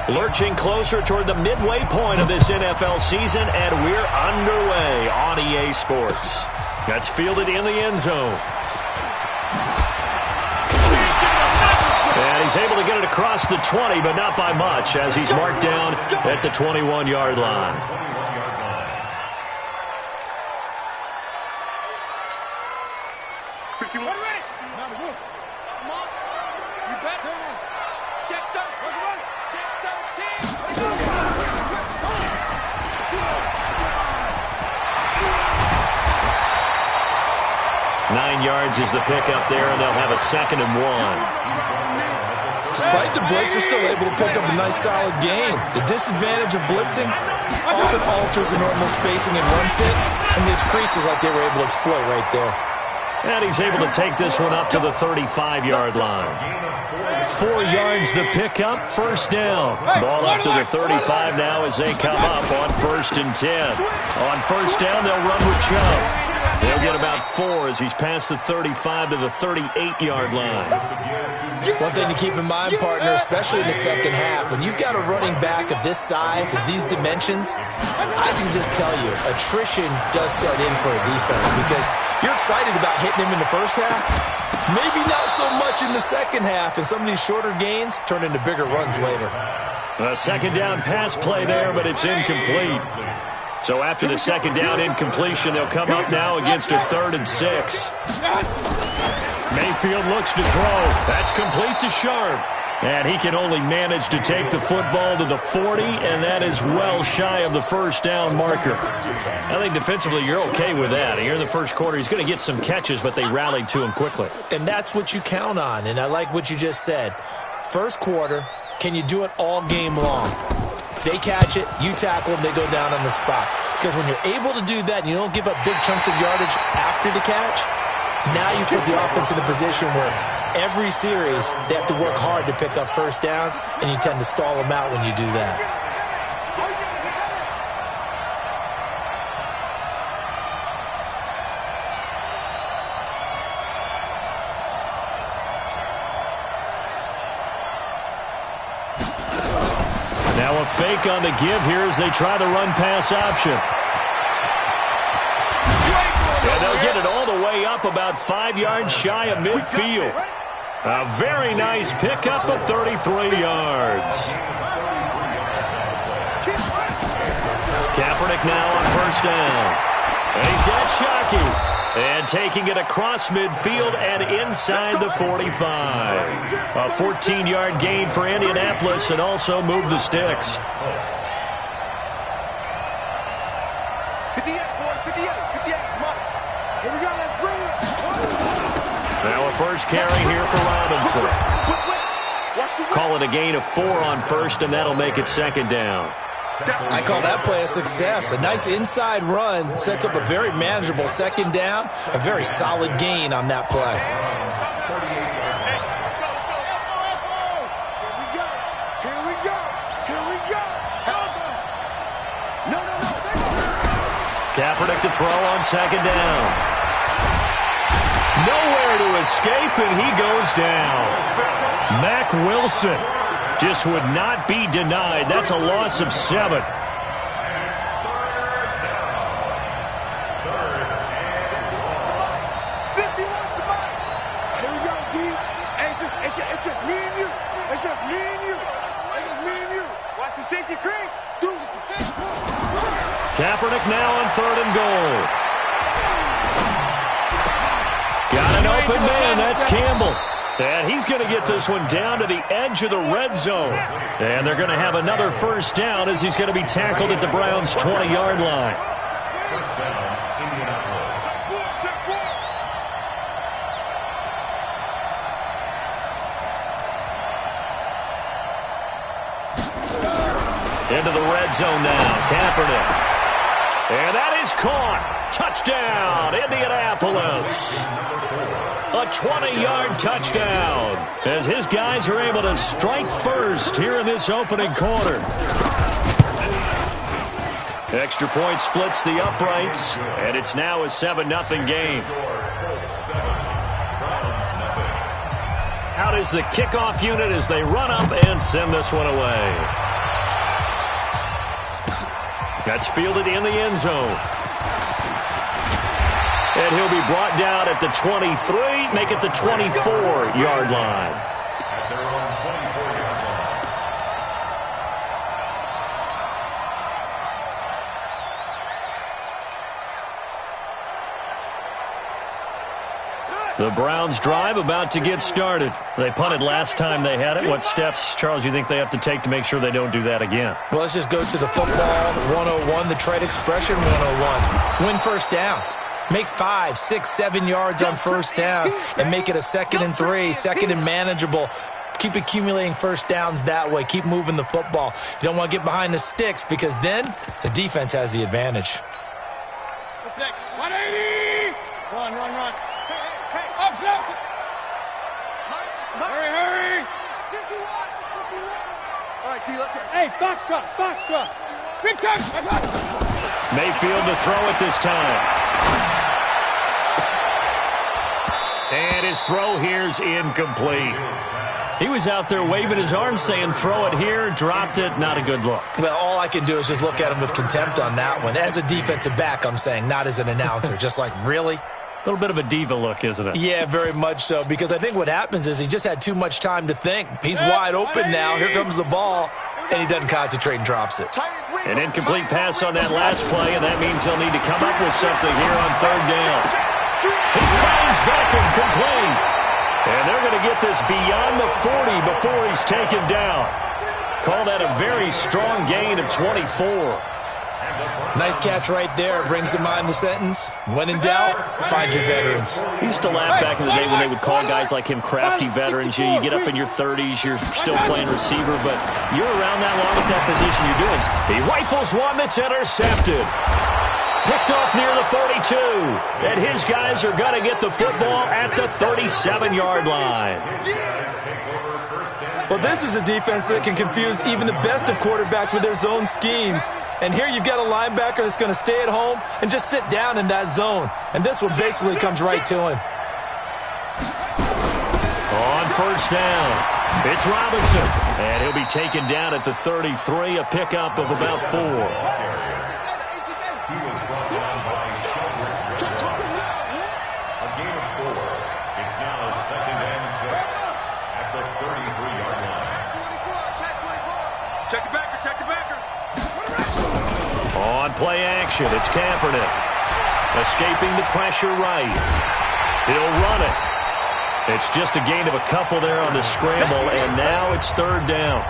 Lurching closer toward the midway point of this NFL season, and we're underway on EA Sports. That's fielded in the end zone. And he's able to get it across the 20, but not by much, as he's marked down at the 21-yard line. Is the pick up there, and they'll have a 2nd and 1. Despite the blitz, they're still able to pick up a nice, solid gain. The disadvantage of blitzing often alters the normal spacing and run fits, and leaves creases like they were able to exploit right there. And he's able to take this one up to the 35-yard line. 4 yards the pickup, first down. Ball up to the 35 now as they come up on 1st and 10. On first down, they'll run with Chubb. They'll get about 4 as he's past the 35 to the 38-yard line. One thing to keep in mind, partner, especially in the second half, when you've got a running back of this size, of these dimensions, I can just tell you, attrition does set in for a defense because you're excited about hitting him in the first half. Maybe not so much in the second half, and some of these shorter gains turn into bigger runs later. A second down pass play there, but it's incomplete. So after the second down incompletion, they'll come up now against a 3rd and 6. Mayfield looks to throw. That's complete to Sharp. And he can only manage to take the football to the 40, and that is well shy of the first down marker. I think defensively you're okay with that. Here in the first quarter, he's going to get some catches, but they rallied to him quickly. And that's what you count on, and I like what you just said. First quarter, can you do it all game long? They catch it, you tackle them, they go down on the spot. Because when you're able to do that and you don't give up big chunks of yardage after the catch, now you put the offense in a position where every series they have to work hard to pick up first downs, and you tend to stall them out when you do that. Now a fake on the give here as they try the run-pass option. And they'll get it all the way up about 5 yards shy of midfield. A very nice pickup of 33 yards. Kaepernick now on first down. And he's got Shockey. And taking it across midfield and inside the 45. A 14-yard gain for Indianapolis and also moved the sticks. Now a first carry here for Robinson. Call it a gain of 4 on first, and that'll make it 2nd down. I call that play a success. A nice inside run sets up a very manageable 2nd down. A very solid gain on that play. Kaepernick to throw on 2nd down. Nowhere to escape, and he goes down. Mack Wilson just would not be denied. That's a loss of 7. It's just me and you. It's just me and you. It's just me and you. Watch the safety cream. Dude, it's the safety. Kaepernick now on 3rd and goal. Got an open man. That's Campbell. And he's going to get this one down to the edge of the red zone. And they're going to have another first down as he's going to be tackled at the Browns' 20-yard line. First down, Indianapolis. Into the red zone now. Kaepernick. And that is caught. Touchdown, Indianapolis. A 20-yard touchdown as his guys are able to strike first here in this opening quarter. Extra point splits the uprights, and it's now a 7-0 game. Out is the kickoff unit as they run up and send this one away. That's fielded in the end zone. And he'll be brought down at the 23, make it the 24-yard line. The Browns drive about to get started. They punted last time they had it. What steps, Charles, you think they have to take to make sure they don't do that again? Well, let's just go to the football 101, the trade expression 101. Win first down. Make 5, 6, 7 yards on first down and make it a 2nd and 3, 2nd and manageable. Keep accumulating first downs that way. Keep moving the football. You don't want to get behind the sticks because then the defense has the advantage. 180! Run. Up, left. Hurry. 51. All right, T, let's go. Hey, Foxtrot. Big time. Mayfield to throw it this time. And his throw here's incomplete. He was out there waving his arms saying, throw it here, dropped it, not a good look. Well, all I can do is just look at him with contempt on that one. As a defensive back, I'm saying, not as an announcer. Just like, really? A little bit of a diva look, isn't it? Yeah, very much so, because I think what happens is he just had too much time to think. He's wide open now. Here comes the ball, and he doesn't concentrate and drops it. An incomplete pass on that last play, and that means they'll need to come up with something here on third down. He finds Beckham complete. And they're going to get this beyond the 40 before he's taken down. Call that a very strong gain of 24. Nice catch right there. Brings to mind the sentence, when in doubt, find your veterans. He used to laugh back in the day when they would call guys like him crafty veterans. You get up in your 30s, you're still playing receiver, but you're around that long at that position you're doing. He rifles one that's intercepted. Picked off near the 42. And his guys are going to get the football at the 37-yard line. Well, this is a defense that can confuse even the best of quarterbacks with their zone schemes. And here you've got a linebacker that's going to stay at home and just sit down in that zone. And this one basically comes right to him. On first down, it's Robinson. And he'll be taken down at the 33, a pickup of about 4. On play action, it's Kaepernick. Escaping the pressure right. He'll run it. It's just a gain of a couple there on the scramble, and now it's third down.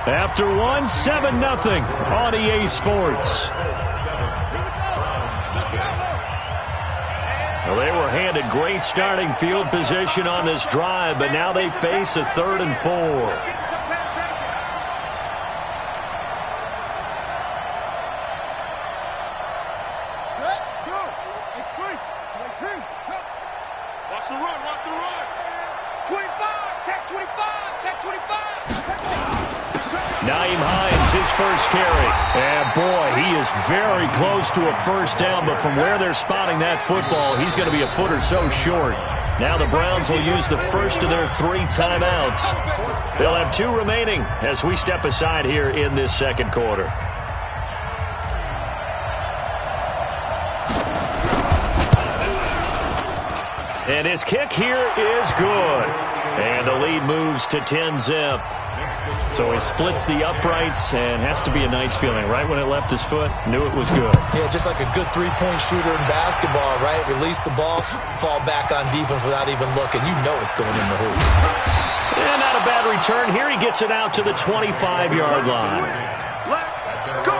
After one, 7-0 on EA Sports. Well, they were handed great starting field position on this drive, but now they face a 3rd and 4. First carry. And boy, he is very close to a first down, but from where they're spotting that football, he's going to be a foot or so short. Now the Browns will use the first of their 3 timeouts. They'll have 2 remaining as we step aside here in this second quarter. And his kick here is good. And the lead moves to 10-zip. So he splits the uprights and has to be a nice feeling. Right when it left his foot, knew it was good. Yeah, just like a good three-point shooter in basketball, right? Release the ball, fall back on defense without even looking. You know it's going in the hoop. And not a bad return. Here he gets it out to the 25-yard line. Let's go.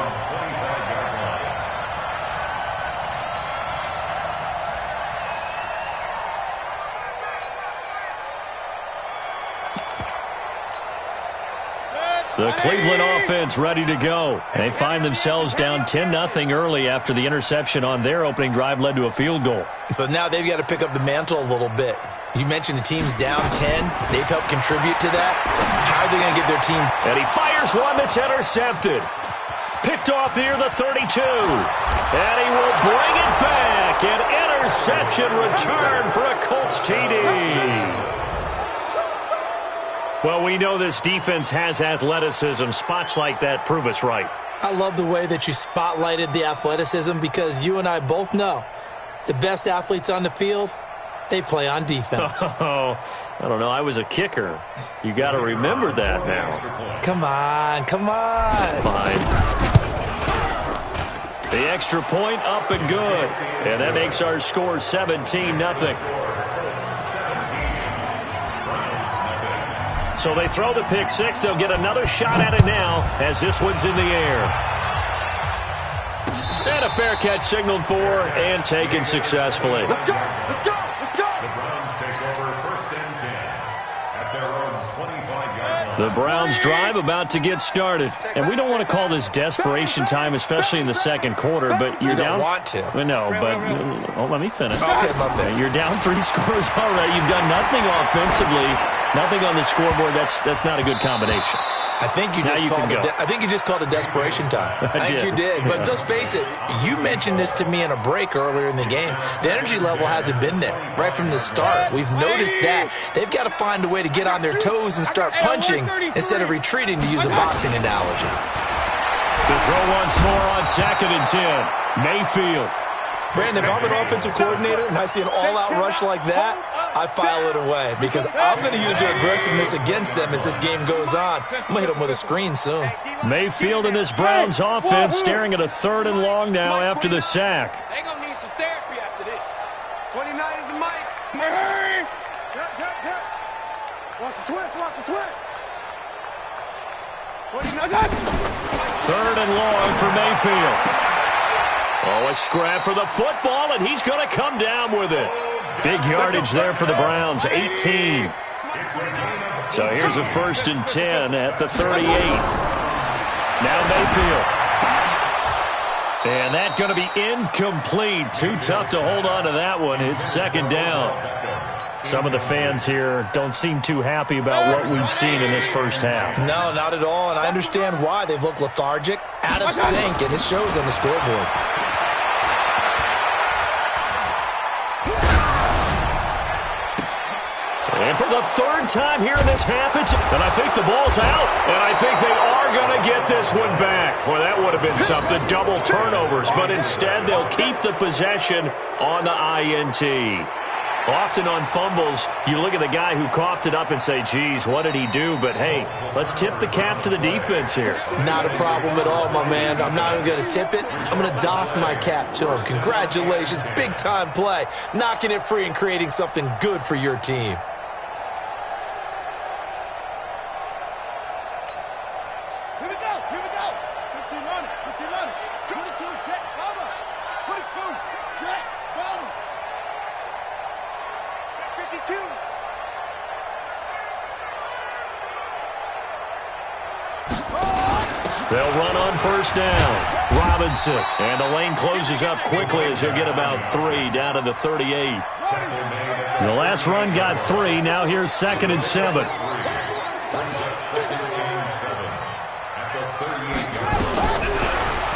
The Cleveland offense ready to go. They find themselves down 10-0 early after the interception on their opening drive led to a field goal. So now they've got to pick up the mantle a little bit. You mentioned the team's down 10. They've helped contribute to that. How are they going to get their team? And he fires one that's intercepted. Picked off near the 32. And he will bring it back. An interception return for a Colts TD. Well, we know this defense has athleticism. Spots like that prove us right. I love the way that you spotlighted the athleticism because you and I both know the best athletes on the field, they play on defense. Oh, I don't know. I was a kicker. You got to remember that now. Come on, come on. Fine. The extra point up and good. And that makes our score 17-0. So they throw the pick six. They'll get another shot at it now as this one's in the air. And a fair catch signaled for and taken successfully. Let's go! Let's go! Let's go! The Browns take over 1st and 10 at their own 25-yard line. The Browns drive about to get started. And we don't want to call this desperation time, especially in the second quarter, but you're down. You don't want to. Well, no, but let me finish. Okay, my bad. You're down 3 scores already. You've done nothing offensively, nothing on the scoreboard. That's not a good combination. I think you just called it desperation time. I think you did. But let's face it, you mentioned this to me in a break earlier in the game. The energy level hasn't been there right from the start. We've noticed that. They've got to find a way to get on their toes and start punching instead of retreating, to use a boxing analogy. To throw once more on 2nd and 10. Mayfield. Brandon, if I'm an offensive coordinator and I see an all-out rush like that, I file it away because I'm going to use their aggressiveness against them as this game goes on. I'm going to hit them with a screen soon. Mayfield in this Browns offense staring at a 3rd and long now after the sack. They're going to need some therapy after this. 29 is the mic. Hey! Watch the twist, watch the twist. 29. 3rd and long for Mayfield. Oh, a scrap for the football, and he's going to come down with it. Big yardage there for the Browns, 18. So here's a 1st and 10 at the 38. Now Mayfield. And that's going to be incomplete. Too tough to hold on to that one. It's 2nd down. Some of the fans here don't seem too happy about what we've seen in this first half. No, not at all, and I understand why. They've looked lethargic, out of sync, and it shows on the scoreboard. And for the 3rd time here in this half, and I think the ball's out, and I think they are going to get this one back. Well, that would have been something, double turnovers, but instead they'll keep the possession on the INT. Often on fumbles, you look at the guy who coughed it up and say, geez, what did he do? But, hey, let's tip the cap to the defense here. Not a problem at all, my man. I'm not even going to tip it. I'm going to doff my cap to him. Congratulations, big-time play. Knocking it free and creating something good for your team. Here we go, here we go. 15 on it, 15 on it. 22, check, cover. 22, check, cover. 52. They'll run on 1st down. Robinson. And the lane closes up quickly as he'll get about 3 down to the 38. The last run got 3. Now here's 2nd and 7.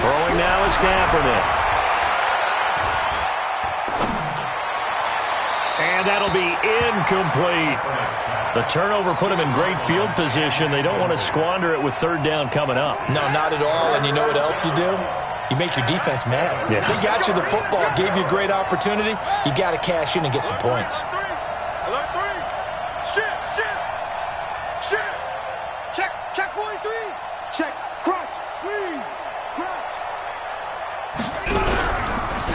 Throwing now is Kaepernick. And that'll be incomplete. The turnover put him in great field position. They don't want to squander it with 3rd down coming up. No, not at all. And you know what else you do? You make your defense mad. Yeah. They got you the football, gave you a great opportunity. You got to cash in and get some points. Alert 3. Shift. Check 43. Check. Crunch. Squeeze. Crunch.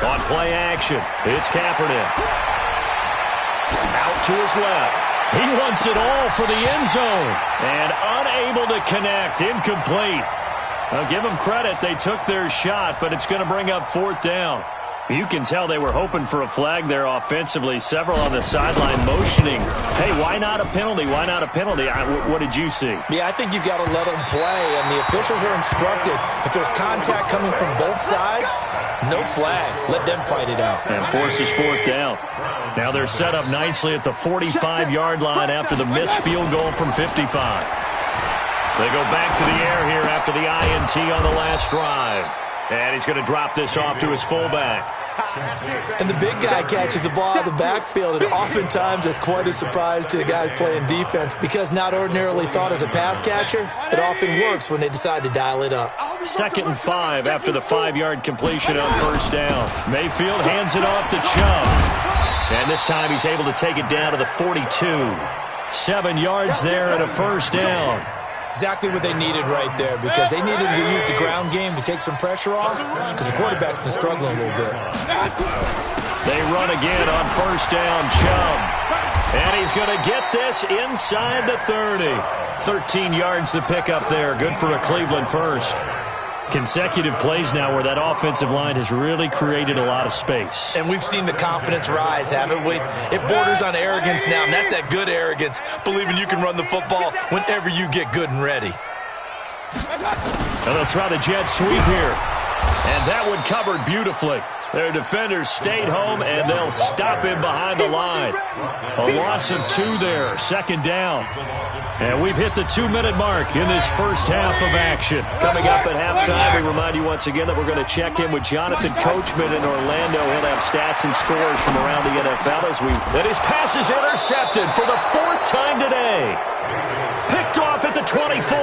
On play action, it's Kaepernick. Out to his left. He wants it all for the end zone. And unable to connect. Incomplete. I'll give them credit. They took their shot, but it's going to bring up 4th down. You can tell they were hoping for a flag there offensively. Several on the sideline motioning. Hey, why not a penalty? Why not a penalty? What did you see? Yeah, I think you've got to let them play, and the officials are instructed. If there's contact coming from both sides, no flag. Let them fight it out. And forces 4th down. Now they're set up nicely at the 45-yard line after the missed field goal from 55. They go back to the air here after the INT on the last drive. And he's going to drop this off to his fullback. And the big guy catches the ball out of the backfield, and oftentimes it's quite a surprise to the guys playing defense because not ordinarily thought as a pass catcher, it often works when they decide to dial it up. 2nd and 5 after the 5-yard completion on first down. Mayfield hands it off to Chubb. And this time he's able to take it down to the 42. 7 yards there and a first down. Exactly what they needed right there because they needed to use the ground game to take some pressure off because the quarterback's been struggling a little bit. They run again on first down, Chubb. And he's going to get this inside the 30. 13 yards to pick up there. Good for a Cleveland first. Consecutive plays now where that offensive line has really created a lot of space. And we've seen the confidence rise, haven't we? It borders on arrogance now, and that's that good arrogance, believing you can run the football whenever you get good and ready. And they'll try the jet sweep here. And that one covered beautifully. Their defenders stayed home, and they'll stop him behind the line. A loss of 2 there, 2nd down. And we've hit the 2-minute mark in this first half of action. Coming up at halftime, we remind you once again that we're going to check in with Jonathan Coachman in Orlando. He'll have stats and scores from around the NFL and his pass is intercepted for the 4th time today. Picked off at the 24.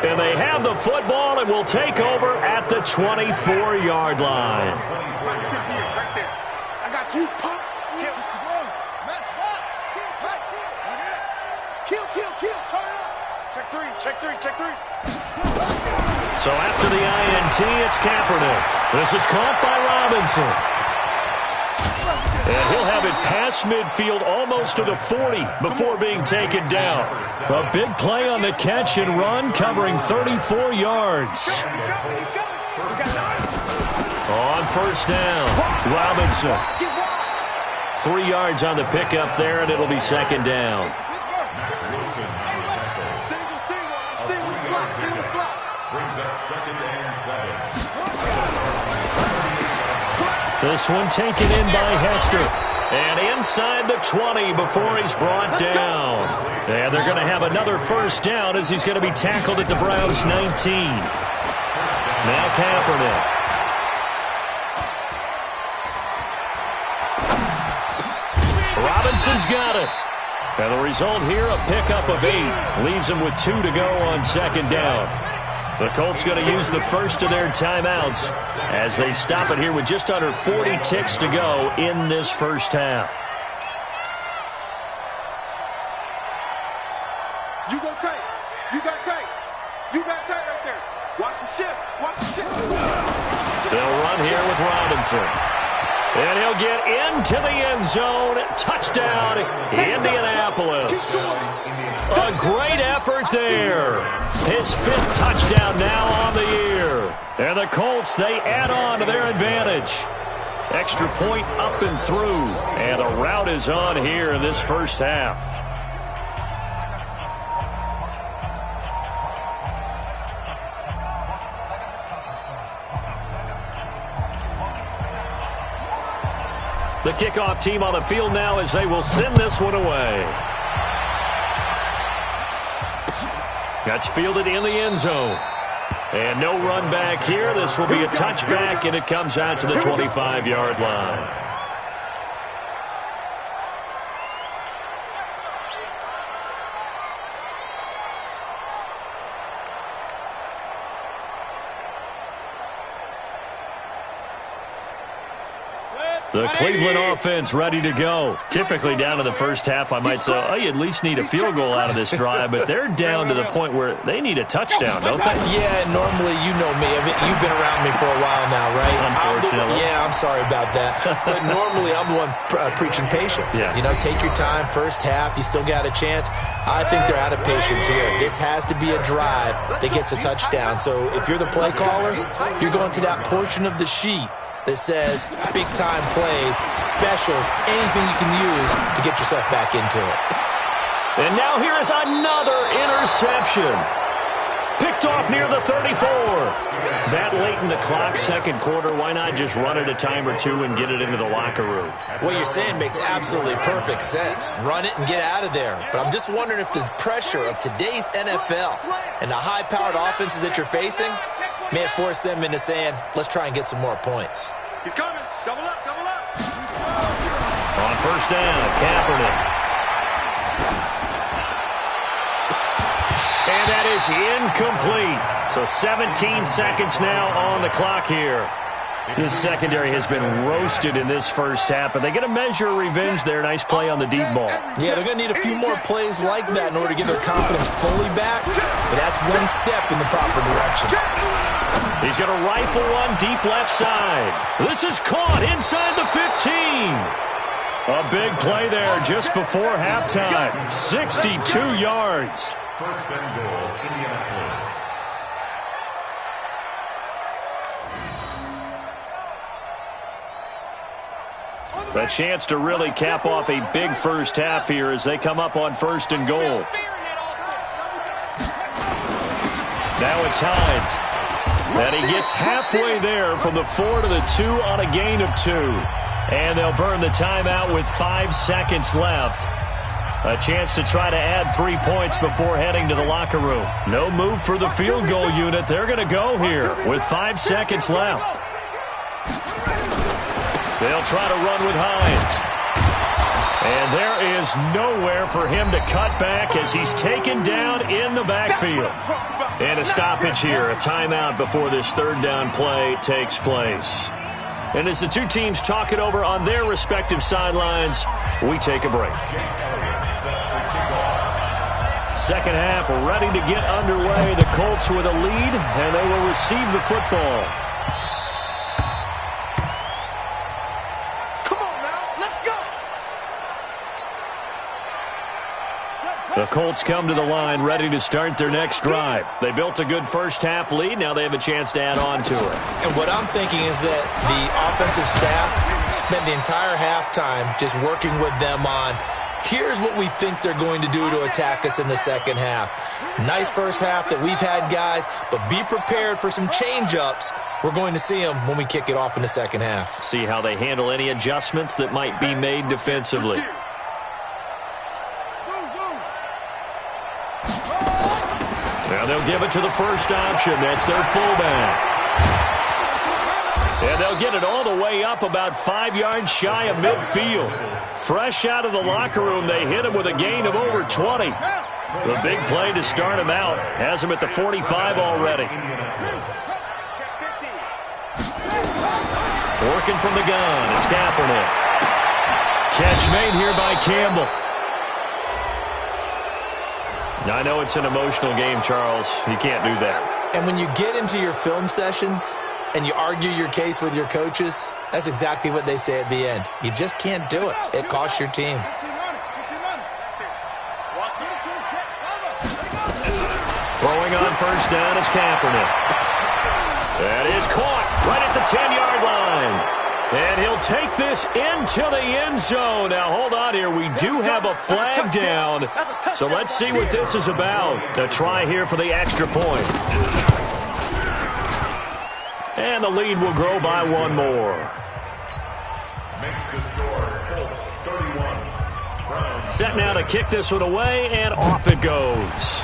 And they have the football and will take over at the 24-yard line. Right there. I got you. Pump. Match box. Kill. Turn up. Check 3. So after the INT, it's Kaepernick. This is caught by Robinson. And he'll have it past midfield almost to the 40 before being taken down. A big play on the catch and run covering 34 yards. On first down, Robinson. 3 yards on the pickup there, and it'll be 2nd down. Brings up 2nd and 7. This one taken in by Hester. And inside the 20 before he's brought down. And they're going to have another first down as he's going to be tackled at the Browns 19. Now Kaepernick. Robinson's got it. And the result here, a pickup of 8. Leaves him with 2 to go on 2nd down. The Colts going to use the first of their timeouts as they stop it here with just under 40 ticks to go in this first half. You got tape right there. Watch the shift. They'll run here with Robinson. And he'll get into the end zone. Touchdown, Indianapolis. A great effort there. His 5th touchdown now on the year. And the Colts, they add on to their advantage. Extra point up and through. And the route is on here in this first half. The kickoff team on the field now as they will send this one away. That's fielded in the end zone. And no run back here. This will be a touchback, and it comes out to the 25-yard line. The Cleveland offense ready to go. Typically down to the first half, I might say, oh, you at least need a field goal out of this drive, but they're down to the point where they need a touchdown, don't they? Yeah, normally, you know me. I mean, you've been around me for a while now, right? Unfortunately. I'm sorry about that. But normally, I'm the one preaching patience. Yeah. You know, take your time. First half, you still got a chance. I think they're out of patience here. This has to be a drive that gets a touchdown. So if you're the play caller, you're going to that portion of the sheet that says big-time plays, specials, anything you can use to get yourself back into it. And now here is another interception. Picked off near the 34. That late in the clock, 2nd quarter, why not just run it a time or two and get it into the locker room? What you're saying makes absolutely perfect sense. Run it and get out of there. But I'm just wondering if the pressure of today's NFL and the high-powered offenses that you're facing may force them into saying, let's try and get some more points. He's coming. Double up. first down. Kaepernick. And that is incomplete. So 17 seconds now on the clock here. This secondary has been roasted in this first half, but they get a measure of revenge there. Nice play on the deep ball. Yeah, they're going to need a few more plays like that in order to get their confidence fully back, but that's one step in the proper direction. He's going to rifle one deep left side. This is caught inside the 15. A big play there just before halftime. 62 yards. First and goal, Indianapolis. A chance to really cap off a big first half here as they come up on first and goal. Now it's Hines. And he gets halfway there from the 4 to the 2 on a gain of 2. And they'll burn the timeout with 5 seconds left. A chance to try to add 3 points before heading to the locker room. No move for the field goal unit. They're going to go here with 5 seconds left. They'll try to run with Hines. And there is nowhere for him to cut back as he's taken down in the backfield. And a stoppage here, a timeout before this third down play takes place. And as the two teams talk it over on their respective sidelines, we take a break. Second half ready to get underway. The Colts with a lead, and they will receive the football. The Colts come to the line ready to start their next drive. They built a good first half lead. Now they have a chance to add on to it. And what I'm thinking is that the offensive staff spent the entire halftime just working with them on, here's what we think they're going to do to attack us in the second half. Nice first half that we've had, guys, but be prepared for some change-ups. We're going to see them when we kick it off in the second half. See how they handle any adjustments that might be made defensively. Now they'll give it to the first option. That's their fullback. And they'll get it all the way up about 5 yards shy of midfield. Fresh out of the locker room, they hit him with a gain of over 20. The big play to start him out has him at the 45 already. Working from the gun, it's Kaepernick. Catch made here by Campbell. Now, I know it's an emotional game, Charles. You can't do that. And when you get into your film sessions and you argue your case with your coaches, that's exactly what they say at the end. You just can't do it. It costs your team. Throwing on first down is Kaepernick. That is caught right at the 10-yard line. And he'll take this into the end zone. Now, hold on here. We do have a flag down. So let's see what this is about. A try here for the extra point. And the lead will grow by one more. Makes the score Colts 31. Browns. Set now to kick this one away, and off it goes.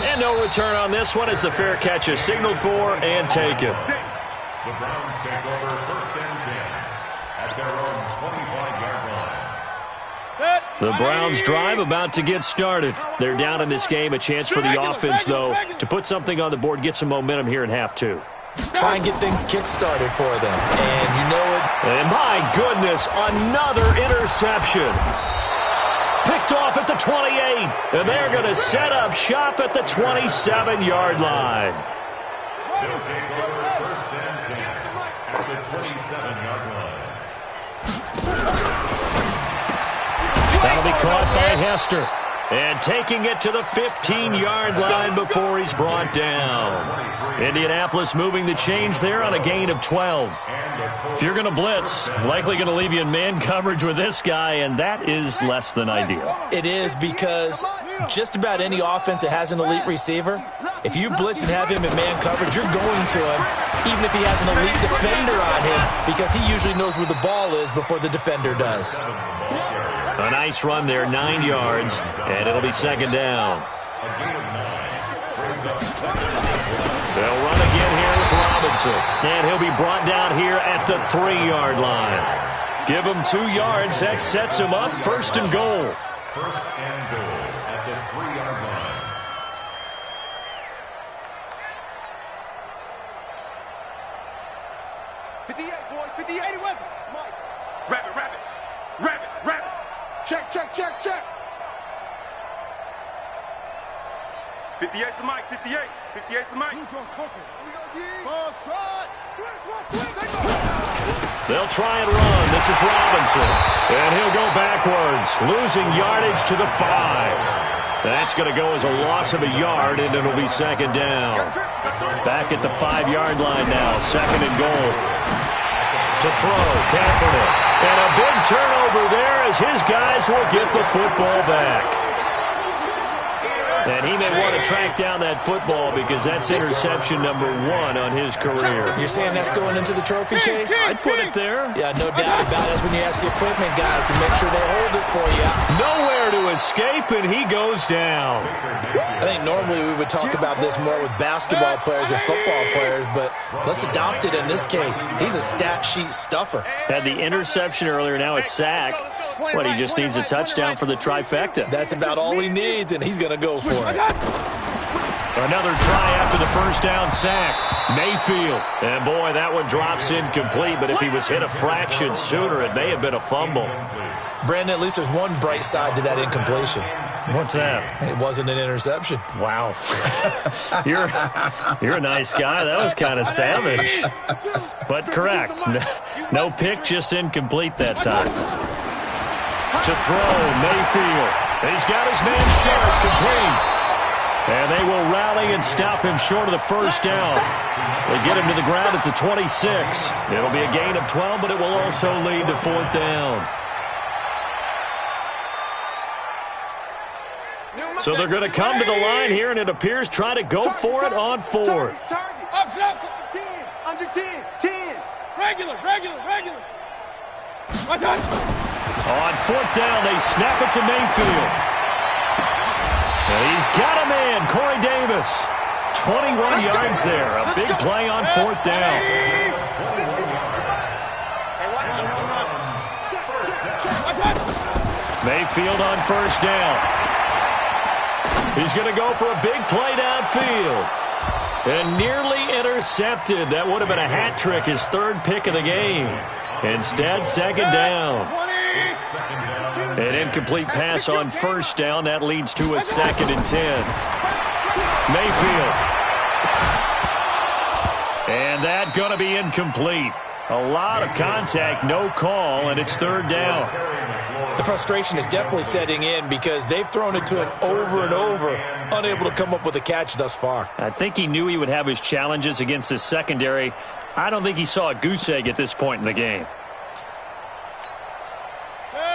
And no return on this one as the fair catch is signaled for and taken. The Browns take over first and 10 at their own 25-yard line. The Browns drive about to get started. They're down in this game. A chance for the offense, though, to put something on the board, get some momentum here in half two. Try and get things kick-started for them. And you know it. And my goodness, another interception. Picked off at the 28. And they're going to set up shop at the 27-yard line. They'll take over first and 10 at the 27-yard line. That'll be caught by Hester. And taking it to the 15-yard line before he's brought down. Indianapolis moving the chains there on a gain of 12. If you're going to blitz, likely going to leave you in man coverage with this guy, and that is less than ideal. It is, because just about any offense that has an elite receiver, if you blitz and have him in man coverage, you're going to him, even if he has an elite defender on him, because he usually knows where the ball is before the defender does. A nice run there, 9 yards, and it'll be second down. They'll run again here with Robinson. And he'll be brought down here at the 3-yard line. Give him 2 yards. That sets him up 1st and goal. 1st and goal at the 3-yard line. Boys, 58 weapon. Mike. Rabbit. Check. 58 for Mike, 58 for Mike. Ball trot. They'll try and run. This is Robinson. And he'll go backwards, losing yardage to the 5. That's going to go as a loss of a yard, and it'll be 2nd down. Back at the 5-yard line now, 2nd and goal. To throw, Kaepernick. And a big turnover there as his guys will get the football back. And he may want to track down that football because that's interception number 1 on his career. You're saying that's going into the trophy case? I'd put it there. Yeah, no doubt about it. That's when you ask the equipment guys to make sure they hold it for you. Nowhere to escape, and he goes down. I think normally we would talk about this more with basketball players and football players, but let's adopt it in this case. He's a stat sheet stuffer. Had the interception earlier, now a sack. What, he just needs a touchdown for the trifecta. That's about all he needs, and he's going to go for it. Another try after the 1st down sack. Mayfield. And, boy, that one drops incomplete, but if he was hit a fraction sooner, it may have been a fumble. Brandon, at least there's one bright side to that incompletion. What's that? It wasn't an interception. Wow. You're a nice guy. That was kind of savage. But correct. No pick, just incomplete that time. To throw, Mayfield. He's got his man Sharp complete. And they will rally and stop him short of the 1st down. They get him to the ground at the 26. It'll be a gain of 12, but it will also lead to 4th down. So they're going to come to the line here, and it appears try to go for it on 4th. Up, 10, under 10. Regular. On 4th down, they snap it to Mayfield. And he's got a man, Corey Davis. 21 yards there. A big play on 4th down. Mayfield on 1st down. He's going to go for a big play downfield. And nearly intercepted. That would have been a hat trick, his 3rd pick of the game. Instead, 2nd down. An incomplete pass on 1st down. That leads to a 2nd and 10. Mayfield. And that going to be incomplete. A lot of contact, no call, and it's 3rd down. The frustration is definitely setting in because they've thrown it to him over and over, unable to come up with a catch thus far. I think he knew he would have his challenges against his secondary. I don't think he saw a goose egg at this point in the game.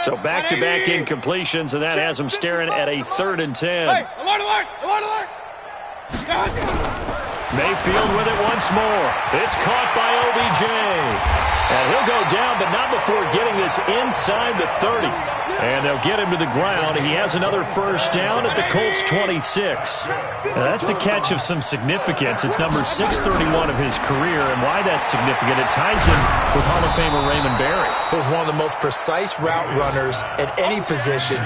So back-to-back incompletions, and that has him staring at a 3rd and 10. Hey, alert! Mayfield with it once more. It's caught by OBJ. And he'll go down, but not before getting this inside the 30. And they'll get him to the ground. He has another 1st down at the Colts 26. Now, that's a catch of some significance. It's number 631 of his career, and why that's significant, it ties him with Hall of Famer Raymond Berry. He was one of the most precise route runners at any position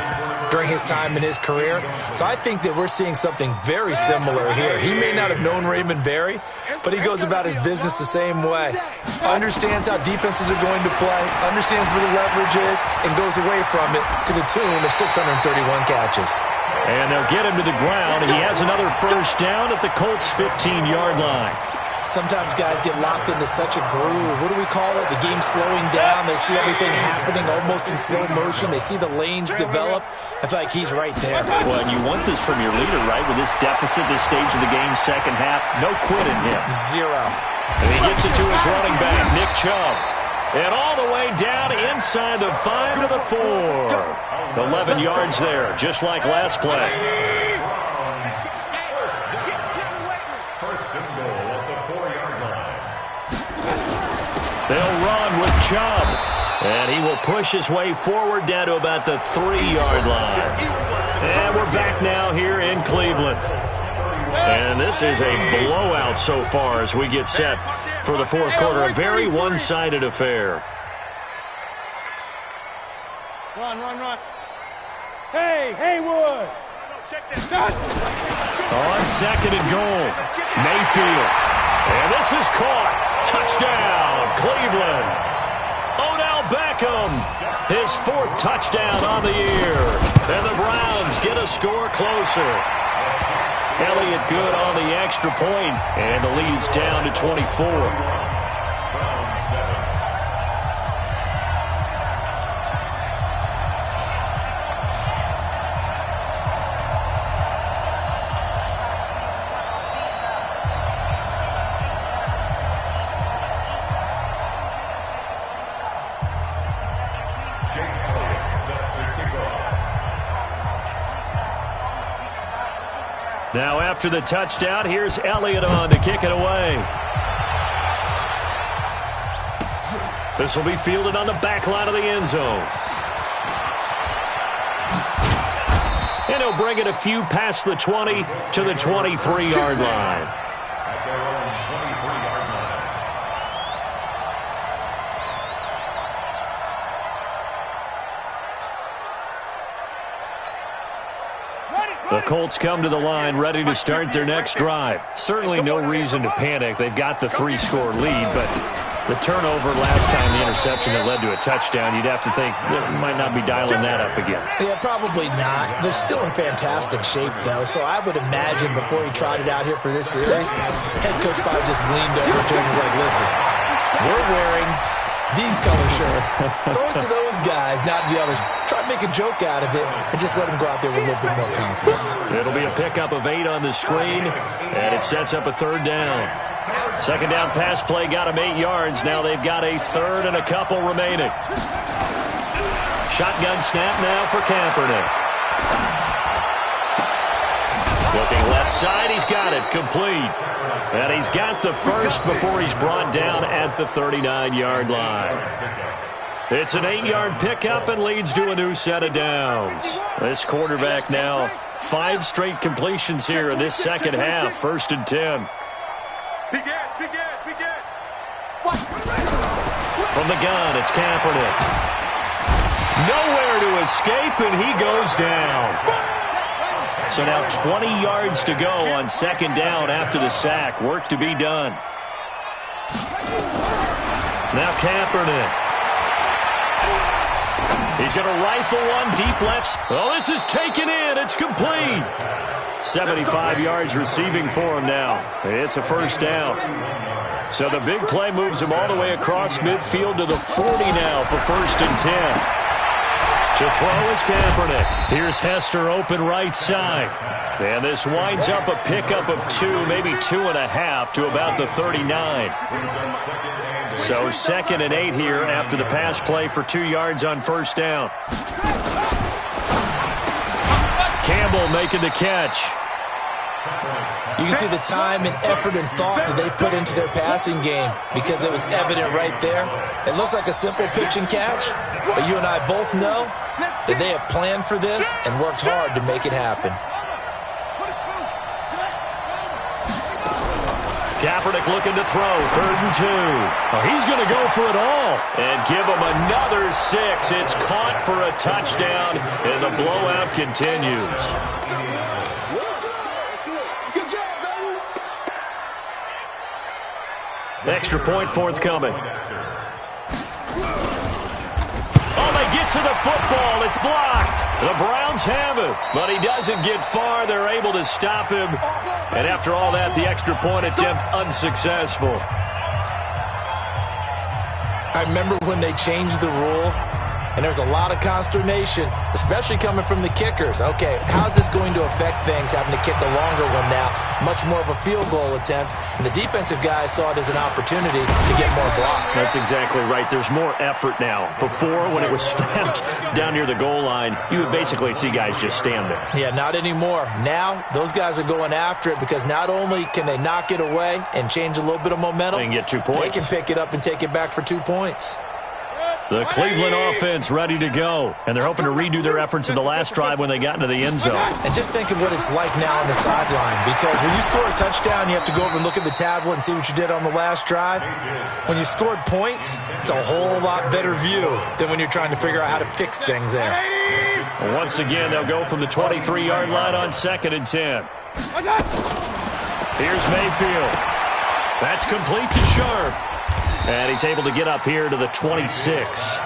during his time in his career. So I think that we're seeing something very similar here. He may not have known Raymond Berry, but he goes about his business the same way. Understands how defenses are going to play, understands where the leverage is, and goes away from it to the tune of 631 catches. And they'll get him to the ground. He has another 1st down at the Colts' 15-yard line. Sometimes guys get locked into such a groove. What do we call it? The game slowing down. They see everything happening almost in slow motion. They see the lanes develop. I feel like he's right there. Well, and you want this from your leader, right? With this deficit, this stage of the game, 2nd half, no quit in him. 0. And he gets it to his running back, Nick Chubb. And all the way down inside the 5 to the 4. 11 yards there, just like last play. They'll run with Chubb. And he will push his way forward down to about the 3-yard line. And we're back now here in Cleveland. And this is a blowout so far as we get set for the fourth quarter. A very one-sided affair. Run. Hey, Haywood. Check this out. On second and goal, Mayfield. And this is caught. Touchdown, Cleveland. Odell Beckham, his fourth touchdown on the year. And the Browns get a score closer. Elliott good on the extra point, and the lead's down to 24. Now after the touchdown, here's Elliott on to kick it away. This will be fielded on the back line of the end zone. And he'll bring it a few past the 20 to the 23-yard line. At their own 23-yard line. The Colts come to the line ready to start their next drive. Certainly no reason to panic. They've got the 3-score lead, but the turnover last time, the interception that led to a touchdown, you'd have to think they might not be dialing that up again. Yeah, probably not. They're still in fantastic shape, though, so I would imagine before he trotted out here for this series, head coach probably just leaned over to him and was like, listen, we're wearing these color shirts. Throw it to those guys, not the others. Try to make a joke out of it and just let them go out there with a little bit more confidence. It'll be a pickup of 8 on the screen, and it sets up a third down. Second down pass play got them 8 yards. Now they've got a third and a couple remaining. Shotgun snap now for Kaepernick. Looking left side, he's got it, complete. And he's got the first before he's brought down at the 39-yard line. It's an 8-yard pickup and leads to a new set of downs. This quarterback now 5 straight completions here in this second half. 1st and 10. From the gun, it's Kaepernick. Nowhere to escape, and he goes down. So now 20 yards to go on second down after the sack. Work to be done. Now Kaepernick. He's going to rifle one deep left. Oh, this is taken in. It's complete. 75 yards receiving for him now. It's a first down. So the big play moves him all the way across midfield to the 40 now for 1st and 10. To throw is Kaepernick. Here's Hester open right side. And this winds up a pickup of 2, maybe 2.5 to about the 39. So 2nd and 8 here after the pass play for 2 yards on first down. Campbell making the catch. You can see the time and effort and thought that they've put into their passing game because it was evident right there. It looks like a simple pitch and catch, but you and I both know that they have planned for this and worked hard to make it happen. Kaepernick looking to throw, 3rd and 2. Oh, he's going to go for it all and give him another 6. It's caught for a touchdown, and the blowout continues. Extra point forthcoming. Oh, they get to the football. It's blocked. The Browns have it, but he doesn't get far. They're able to stop him. And after all that, the extra point attempt unsuccessful. I remember when they changed the rule, and there's a lot of consternation, especially coming from the kickers. Okay, how's this going to affect things, having to kick a longer one now, much more of a field goal attempt, and the defensive guys saw it as an opportunity to get more block. That's exactly right. There's more effort now. Before, when it was snapped down near the goal line, you would basically see guys just stand there. Yeah, not anymore. Now, those guys are going after it because not only can they knock it away and change a little bit of momentum, they can get 2 points. They can pick it up and take it back for 2 points. The Cleveland offense ready to go, and they're hoping to redo their efforts in the last drive when they got into the end zone. And just think of what it's like now on the sideline, because when you score a touchdown, you have to go over and look at the tablet and see what you did on the last drive. When you scored points, it's a whole lot better view than when you're trying to figure out how to fix things there. Once again, they'll go from the 23-yard line on 2nd and 10. Here's Mayfield. That's complete to Sharp. And he's able to get up here to the 26.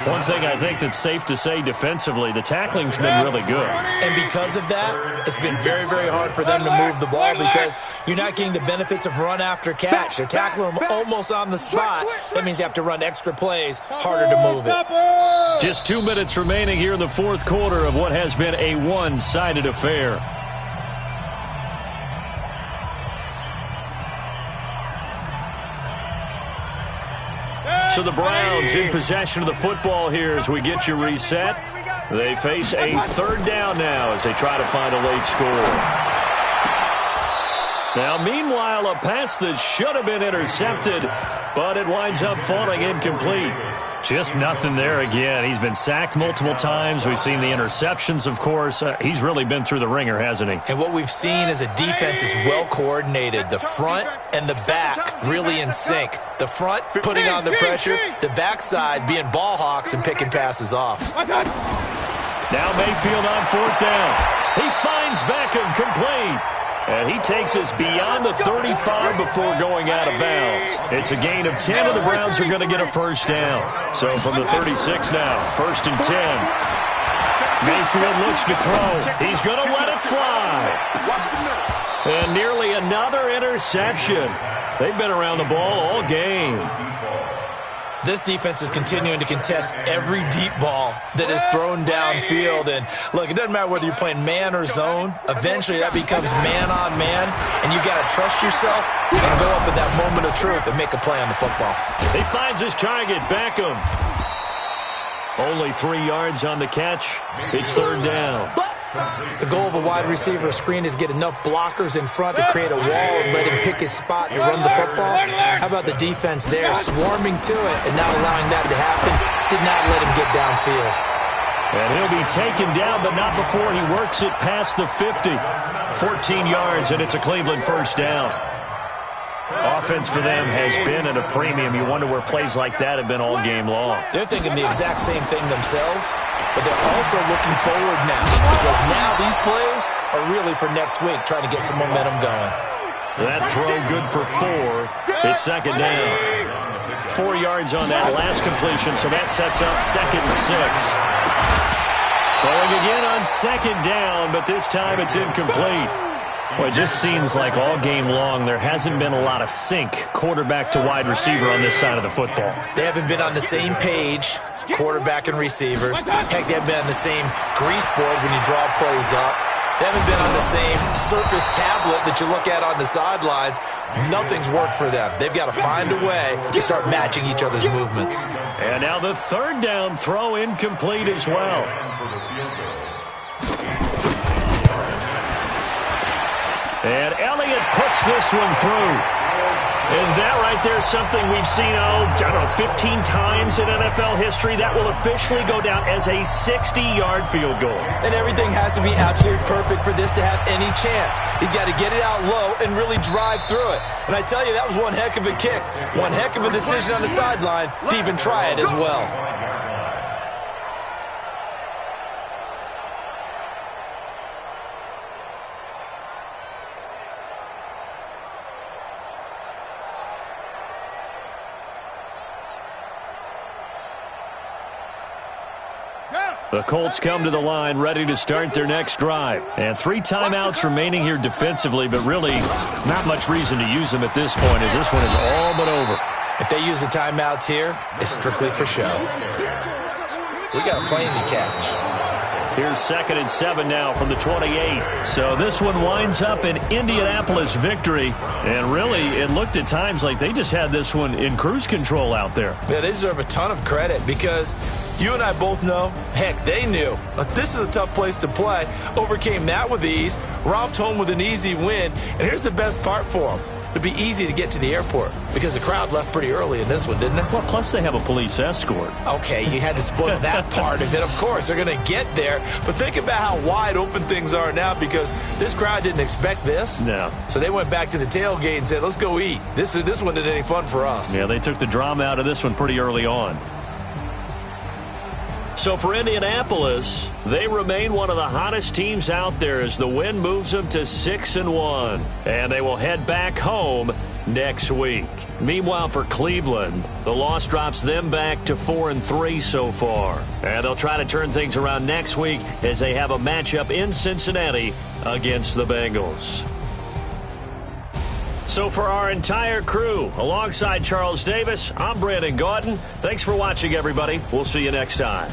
One thing I think that's safe to say defensively, the tackling's been really good. And because of that, it's been very, very hard for them to move the ball because you're not getting the benefits of run after catch. They're tackling them almost on the spot. That means you have to run extra plays, harder to move it. Just 2 minutes remaining here in the fourth quarter of what has been a one-sided affair. So the Browns in possession of the football here as we get you reset. They face a 3rd down now as they try to find a late score. Now, meanwhile, a pass that should have been intercepted, but it winds up falling incomplete. Just nothing there again. He's been sacked multiple times. We've seen the interceptions, of course. He's really been through the ringer, hasn't he? And what we've seen is a defense is well coordinated. The front and the back really in sync. The front putting on the pressure, the backside being ball hawks and picking passes off. Now Mayfield on 4th down. He finds Beckham complete. And he takes us beyond the 35 before going out of bounds. It's a gain of 10, and the Browns are going to get a 1st down. So from the 36 now, 1st and 10. Mayfield looks to throw. He's going to let it fly. And nearly another interception. They've been around the ball all game. This defense is continuing to contest every deep ball that is thrown downfield. And, look, it doesn't matter whether you're playing man or zone. Eventually, that becomes man-on-man, and you got to trust yourself and go up at that moment of truth and make a play on the football. He finds his target, Beckham. Only 3 yards on the catch. It's 3rd down. The goal of a wide receiver screen is get enough blockers in front to create a wall and let him pick his spot to run the football. How about the defense there, swarming to it and not allowing that to happen? Did not let him get downfield. And he'll be taken down, but not before he works it past the 50. 14 yards, and it's a Cleveland 1st down. Offense for them has been at a premium. You wonder where plays like that have been all game long. They're thinking the exact same thing themselves, but they're also looking forward now because now these plays are really for next week, trying to get some momentum going. That throw good for 4. It's 2nd down. 4 yards on that last completion, so that sets up 2nd and 6. Throwing again on 2nd down, but this time it's incomplete. Well, it just seems like all game long there hasn't been a lot of sync quarterback to wide receiver on this side of the football. They haven't been on the same page, quarterback and receivers. Heck, they haven't been on the same grease board when you draw plays up. They haven't been on the same surface tablet that you look at on the sidelines. Nothing's worked for them. They've got to find a way to start matching each other's movements. And now the 3rd down throw incomplete as well. And Elliott puts this one through. And that right there is something we've seen, 15 times in NFL history. That will officially go down as a 60-yard field goal. And everything has to be absolutely perfect for this to have any chance. He's got to get it out low and really drive through it. And I tell you, that was one heck of a kick. One heck of a decision on the sideline to even try it as well. The Colts come to the line ready to start their next drive. And 3 timeouts remaining here defensively, but really not much reason to use them at this point as this one is all but over. If they use the timeouts here, it's strictly for show. We got a plane to catch. Here's 2nd and 7 now from the 28. So this one winds up an Indianapolis victory. And really, it looked at times like they just had this one in cruise control out there. Yeah, they deserve a ton of credit because you and I both know, heck, they knew. This is a tough place to play. Overcame that with ease, romped home with an easy win. And here's the best part for them. It'd be easy to get to the airport because the crowd left pretty early in this one, didn't it? Well, plus they have a police escort. Okay, you had to spoil that part of it. Of course, they're going to get there. But think about how wide open things are now because this crowd didn't expect this. No. So they went back to the tailgate and said, let's go eat. This one didn't any fun for us. Yeah, they took the drama out of this one pretty early on. So for Indianapolis, they remain one of the hottest teams out there as the win moves them to 6-1. And they will head back home next week. Meanwhile, for Cleveland, the loss drops them back to 4-3 so far. And they'll try to turn things around next week as they have a matchup in Cincinnati against the Bengals. So for our entire crew, alongside Charles Davis, I'm Brandon Gaudin. Thanks for watching, everybody. We'll see you next time.